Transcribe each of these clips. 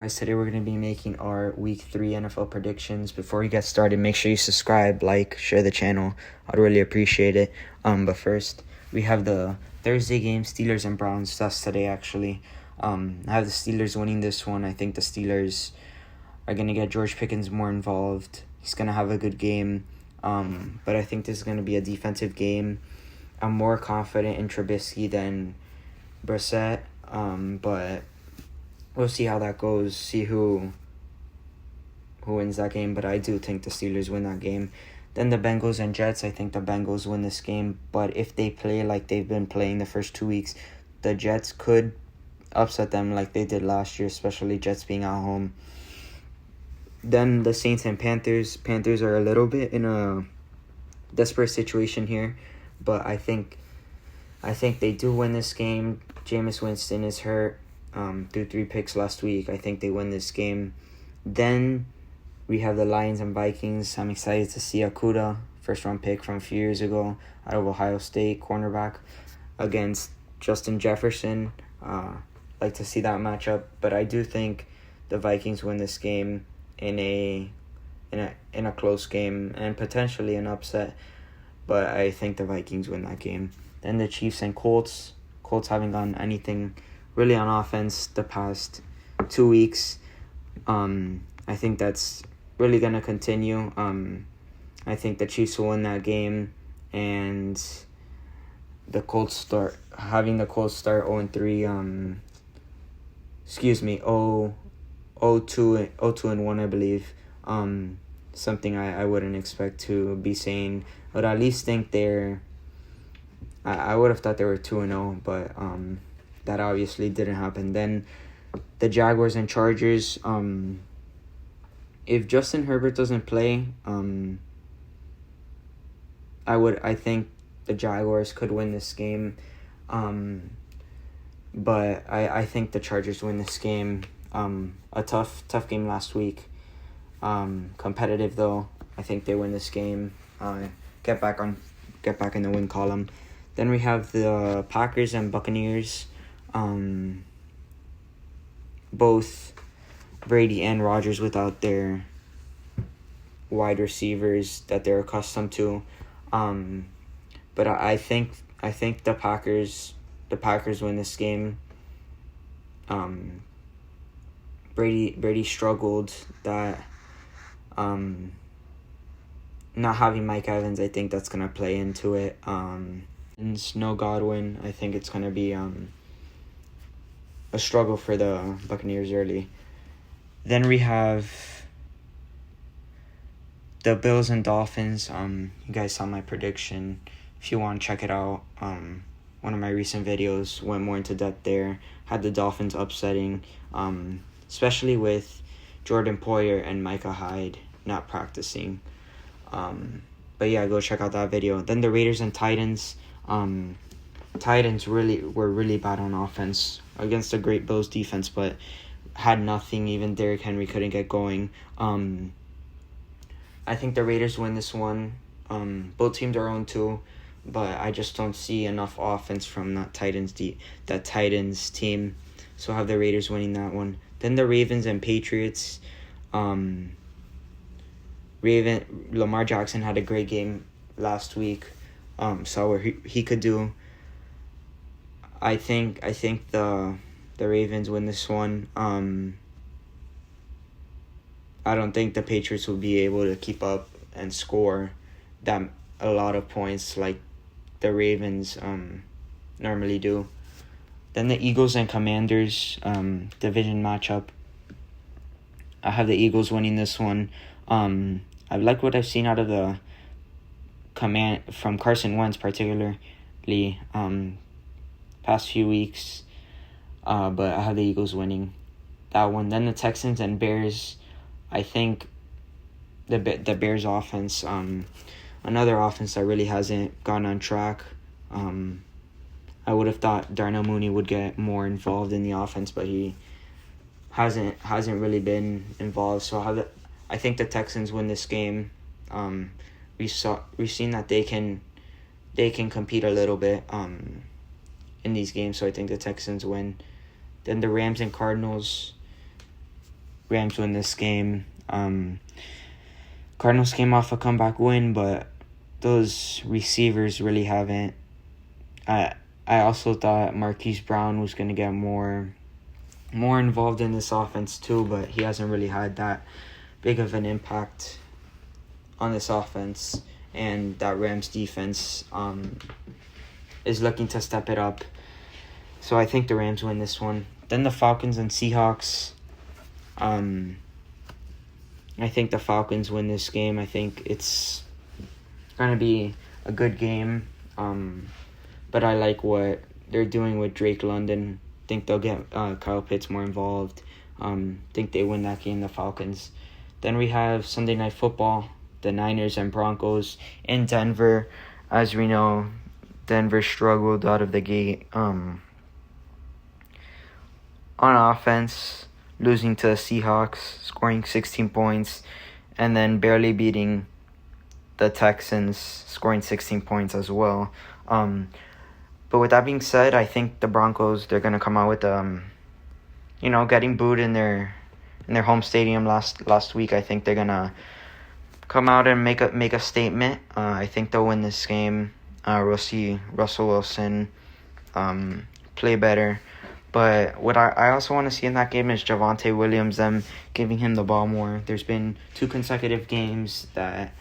Guys, today we're going to be making our Week 3 NFL predictions. Before we get started, make sure you subscribe, like, share the channel. I'd really appreciate it. But first, we have the Thursday game, Steelers and Browns. That's today, actually. I have the Steelers winning this one. I think the Steelers are going to get George Pickens more involved. He's going to have a good game. But I think this is going to be a defensive game. I'm more confident in Trubisky than Brissett. But we'll see how that goes, see who wins that game, but I do think the Steelers win that game. Then the Bengals and Jets, I think the Bengals win this game, but if they play like they've been playing the first 2 weeks, the Jets could upset them like they did last year, especially Jets being at home. Then the Saints and Panthers. Panthers are a little bit in a desperate situation here, but I think they do win this game. Jameis Winston is hurt. Threw 3 picks last week. I think they win this game. Then we have the Lions and Vikings. I'm excited to see Okudah, first-round pick from a few years ago out of Ohio State, cornerback, against Justin Jefferson. Like to see that matchup, but I do think the Vikings win this game in a close game and potentially an upset. But I think the Vikings win that game. Then the Chiefs and Colts. Colts haven't done anything really on offense the past 2 weeks. I think that's really going to continue. I think the Chiefs will win that game, and the Colts start 0-3. 0-2-1, I believe. Something I wouldn't expect to be saying. I would at least think I would have thought they were 2-0, but that obviously didn't happen. Then the Jaguars and Chargers. If Justin Herbert doesn't play, I think the Jaguars could win this game. But I think the Chargers win this game. A tough game last week. Competitive though. I think they win this game. Get back in the win column. Then we have the Packers and Buccaneers. Both Brady and Rodgers without their wide receivers that they're accustomed to. But I think the Packers win this game. Brady struggled that not having Mike Evans. I think that's gonna play into it. No Godwin. I think it's gonna be a struggle for the Buccaneers early. Then we have the Bills and Dolphins. You guys saw my prediction. If you want to check it out, one of my recent videos went more into depth there. Had the Dolphins upsetting, especially with Jordan Poyer and Micah Hyde not practicing. But yeah, go check out that video. Then the Raiders and Titans. Titans were really bad on offense against a great Bills defense, but had nothing. Even Derrick Henry couldn't get going. I think the Raiders win this one. Both teams are 0-2, but I just don't see enough offense from that Titans team. So I have the Raiders winning that one. Then the Ravens and Patriots. Lamar Jackson had a great game last week. Saw what he could do. I think the Ravens win this one. I don't think the Patriots will be able to keep up and score a lot of points like the Ravens normally do. Then the Eagles and Commanders division matchup. I have the Eagles winning this one. I like what I've seen out of the from Carson Wentz particularly past few weeks. But I have the Eagles winning that one. Then the Texans and Bears. I think the Bears offense, another offense that really hasn't gone on track. I would have thought Darnell Mooney would get more involved in the offense, but he hasn't really been involved. So I think the Texans win this game. We've seen that they can compete a little bit in these games, so I think the Texans win. Then the Rams and Cardinals. Rams win this game. Cardinals came off a comeback win, but those receivers really haven't. I also thought Marquise Brown was going to get more involved in this offense too, but he hasn't really had that big of an impact on this offense, and that Rams defense is looking to step it up. So I think the Rams win this one. Then the Falcons and Seahawks. I think the Falcons win this game. I think it's going to be a good game. But I like what they're doing with Drake London. Think they'll get Kyle Pitts more involved. Think they win that game, the Falcons. Then we have Sunday Night Football, the Niners and Broncos in Denver. As we know, Denver struggled out of the gate on offense, losing to the Seahawks, scoring 16 points, and then barely beating the Texans, scoring 16 points as well. But with that being said, I think the Broncos, they're going to come out with, getting booed in their home stadium last week. I think they're going to come out and make a statement. I think they'll win this game. We'll see Russell Wilson play better. But what I also want to see in that game is Javonte Williams, them giving him the ball more. There's been 2 consecutive games that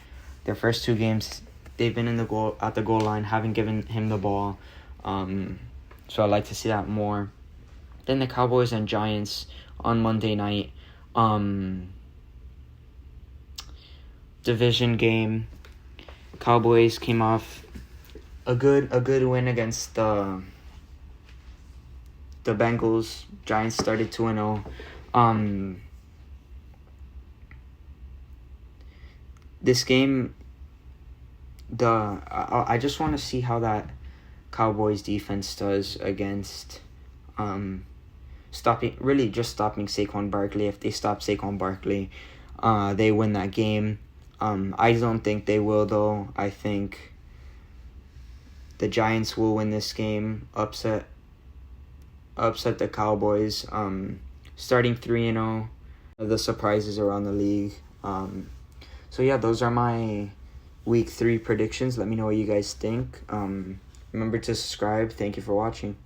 their first 2 games they've been at the goal line, haven't given him the ball. So I'd like to see that more. Then the Cowboys and Giants on Monday night. Division game. Cowboys came off a good win against the Bengals. Giants started 2-0. This game, I just want to see how that Cowboys defense does against stopping Saquon Barkley. If they stop Saquon Barkley, they win that game. I don't think they will, though. I think the Giants will win this game, upset the Cowboys, starting 3-0, the surprises around the league. So yeah, those are my Week 3 predictions. Let me know what you guys think. Remember to subscribe. Thank you for watching.